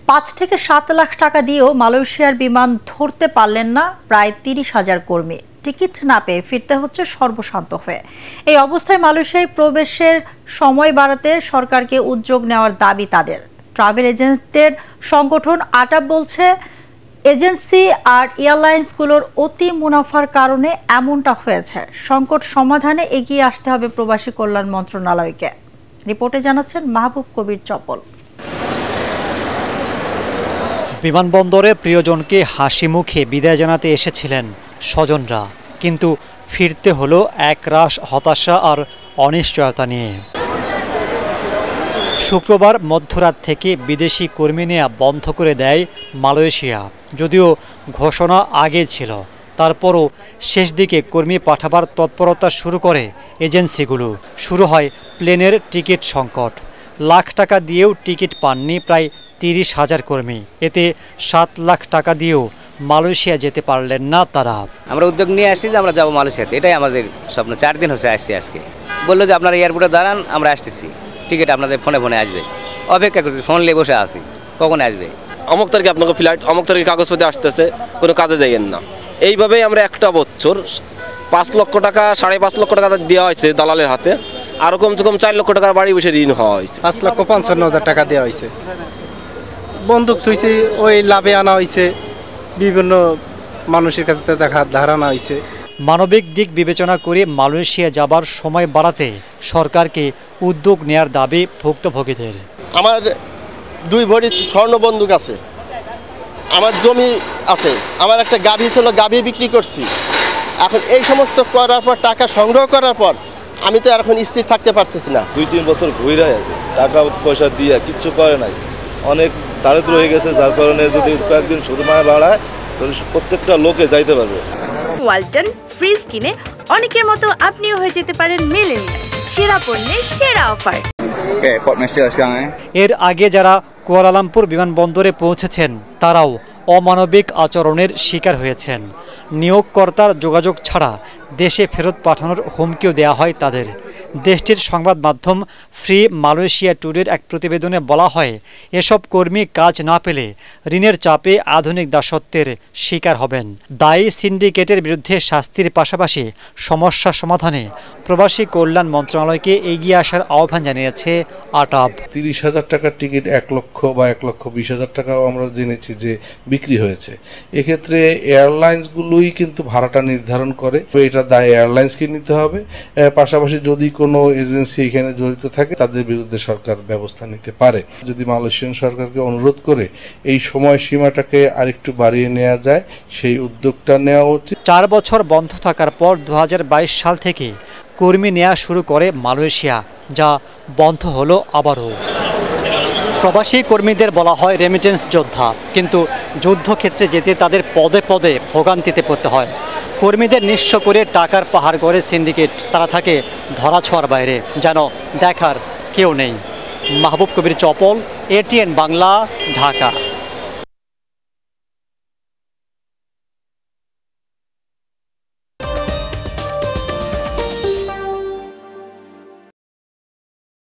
5 থেকে 7 লাখ টাকা দিয়েও মালয়েশিয়ার বিমান ধরতে পারলেন না প্রায় 30,000 কর্মী। টিকিট না পেয়ে ফিরতে হচ্ছে সর্বশান্ত হয়ে। এই অবস্থায় মালয়েশিয়ায় প্রবেশের সময় বাড়াতে সরকারকে উদ্যোগ নেওয়ার দাবি তাদের। ট্রাভেল এজেন্টদের সংগঠন আটাব বলছে, এজেন্সি আর এয়ারলাইন্সগুলোর অতি মুনাফার কারণে এমনটা হয়েছে। সংকট সমাধানে এগিয়ে আসতে হবে প্রবাসী কল্যাণ মন্ত্রণালয়কে। রিপোর্টে জানাচ্ছেন মাহবুব কবির চপল। বিমানবন্দরে প্রিয়জনকে হাসি মুখে বিদায় জানাতে এসেছিলেন স্বজনরা, কিন্তু ফিরতে হলো একরাশ হতাশা আর অনিশ্চয়তা নিয়ে। শুক্রবার মধ্যরাত থেকে বিদেশি কর্মী নেওয়া বন্ধ করে দেয় মালয়েশিয়া। যদিও ঘোষণা আগে ছিল, তারপরও শেষ দিকে কর্মী পাঠাবার তৎপরতা শুরু করে এজেন্সিগুলো। শুরু হয় প্লেনের টিকিট সংকট। লাখ টাকা দিয়েও টিকিট পাননি প্রায় 30,000 কর্মী। এতে 7 লাখ টাকা দিয়েও মালয়েশিয়া যেতে পারলেন না তারা। আমরা উদ্যোগ নিয়ে আসছি যে আমরা যাবো মালয়েশিয়াতে, এটাই আমাদের স্বপ্ন। 4 দিন হচ্ছে আসছি। আজকে বললো যে আপনারা এয়ারপোর্টে দাঁড়ান, আমরা আসতেছি, টিকিট আপনাদের ফোনে ফোনে আসবে। অপেক্ষা করছি, ফোন নিয়ে বসে আছি, কখন আসবে। অমুক তারিখে আপনাকে ফ্লাইট, অমুক তারিখে কাগজপত্র আসতেছে, কোনো কাজে যাইয়েন না। এইভাবেই আমরা একটা বছর 5 লক্ষ টাকা 5.5 লক্ষ টাকা দেওয়া হয়েছে দালালের হাতে। আরও কমসে কম 4 লক্ষ টাকার বাড়ি বসে ঋণ হওয়া হয়েছে। 5,55,000 টাকা দেওয়া হয়েছে। বন্দুক থুইছে, ওই লাভে আনা হয়েছে, বিভিন্ন মানুষের কাছে ধারণা হয়েছে। মানবিক দিক বিবেচনা করে মালয়েশিয়া যাবার সময় বাড়াতে সরকারকে উদ্যোগ নেয়ার দাবি ভুক্তভোগীদের। আমার 2 ভরি স্বর্ণ বন্দুক আছে, আমার জমি আছে, আমার একটা গাভী ছিল, গাভী বিক্রি করছি। এখন এই সমস্ত করার পর, টাকা সংগ্রহ করার পর আমি তো এখন স্থির থাকতে পারতেছি না। 2-3 বছর ঘুরে টাকা পয়সা দিয়ে কিচ্ছু করে নাই, অনেক দারিদ্র হয়ে গেছে। যার কারণে যদি কয়েকদিন সুরমায় বাড়ায় তাহলে প্রত্যেকটা লোকে যাইতে পারবে। ওয়ালটন ফ্রিজ কিনে অনেকের মতো আপনিও হয়ে যেতে পারেন মিলেনিয়াল। সেরা পণ্যের সেরা অফার। এর আগে যারা কুয়ালালামপুর বিমানবন্দরে পৌঁছেছেন তারাও অমানবিক আচরণের শিকার হয়েছেন। নিয়োগকর্তার যোগাযোগ ছাড়া দেশে ফেরত পাঠানোর হুমকিও দেওয়া হয় তাদের। দেশটির সংবাদ মাধ্যম ফ্রি মালয়েশিয়া ট্যুরের এক প্রতিবেদনে বলা হয়, এসব কর্মী কাজ না পেলে ঋণের চাপে আধুনিক দাসত্বের শিকার হবেন। দায়ী সিন্ডিকেটের বিরুদ্ধে শাস্তির পাশাপাশি সমস্যা সমাধানে প্রবাসী কল্যাণ মন্ত্রণালয়কে এগিয়ে আসার আহ্বান জানিয়েছে আটাব। 30,000 টাকার টিকিট 1 লক্ষ বা 1,20,000 টাকাও আমরা জেনেছি যে বিক্রি হয়েছে। এক্ষেত্রে এয়ারলাইন্সগুলোই কিন্তু ভাড়াটা নির্ধারণ করে, এটা দায় এয়ারলাইন্সকে নিতে হবে। পাশাপাশি যদি কোনো এজেন্সি এখানে জড়িত থাকে তাদের বিরুদ্ধে সরকার ব্যবস্থা নিতে পারে। যদি মালয়েশিয়ান সরকারকে অনুরোধ করে এই সময়সীমাটাকে আরেকটু বাড়িয়ে নেওয়া যায়, সেই উদ্যোগটা নেওয়া উচিত। 4 বছর বন্ধ থাকার পর 2022 সাল থেকে কর্মী নেওয়া শুরু করে মালয়েশিয়া, যা বন্ধ হলো আবারও। প্রবাসী কর্মীদের বলা হয় রেমিটেন্স যোদ্ধা, কিন্তু যুদ্ধক্ষেত্রে যেতে তাদের পদে পদে ভোগান্তিতে পড়তে হয়। কর্মীদের নিঃস্ব করে টাকার পাহাড় করে সিন্ডিকেট, তারা থাকে ধরাছোঁয়ার বাইরে, যেন দেখার কেউ নেই। মাহবুব কবির চপল, ATN বাংলা, ঢাকা।